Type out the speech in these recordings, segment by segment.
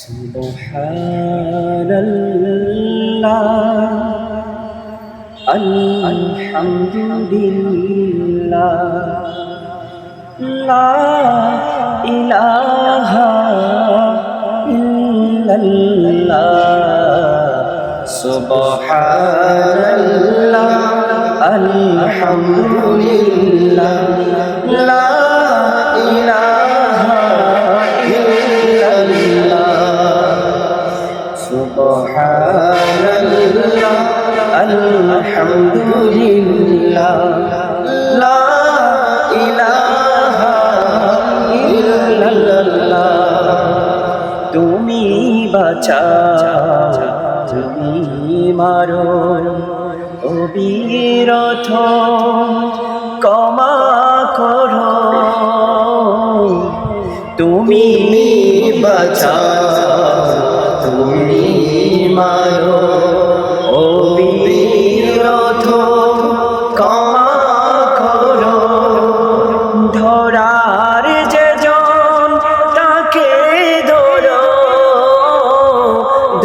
সুবহানাল্লাহ আলহামদুলিল্লাহ লা ইলাহা ইল্লাল্লাহ সুবহানাল্লাহ আলহামদুলিল্লাহ লা ইলাহা সুবহানাল্লাহ আলহামদুলিল্লাহ লা ইলাহা ইল্লাল্লাহ তুমি বাঁচাও তুমি মারো অবিরত ক্ষমা করো তুমি বাঁচাও তুমি মারো অবিরত ক্ষমা করো ধরার যেজন তাকে ধরো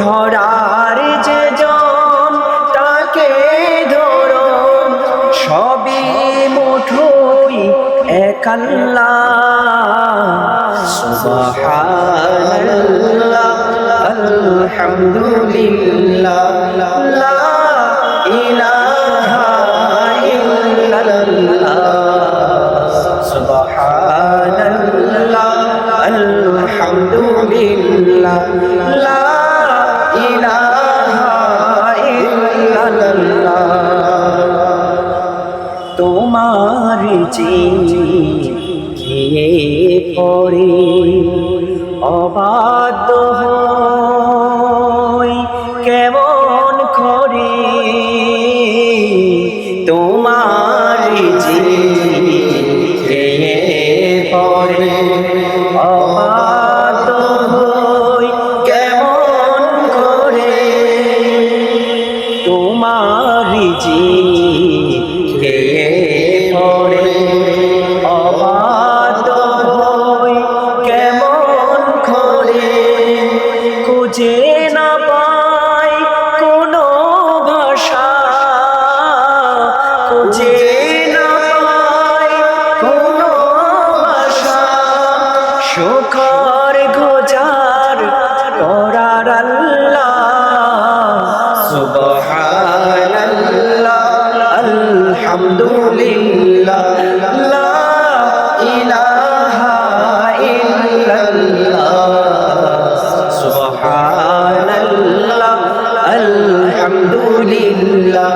ধরার যেজন তাকে ধরো সবই মুঠোই এক আল্লাহ সুবহানাল্লাহ আলহামদুলিল্লাহ লা ইলাহা ইল্লাল্লাহ সুবহানাল্লাহ আলহামদুলিল্লাহ লা ইলাহা ইল্লাল্লাহ তোমার জিয়ে পড়ে অবাধ্য হই কেমন করে তোমার জিয়ে পড়ে অবাধ্য হই কেমন করে তোমার জিয়ে পড়ে অবাধ্য হই কেমন করে খুঁজে না পাই কোনো ভাষা খুঁজে না পাই কোনো ভাষা শুকর গুজার করার আল্লাহ সুবহানাল্লাহ আলহামদুলিল্লাহ লা ইলাহা ইল্লাল্লাহ সুবহানাল্লাহ আলহামদুলিল্লাহ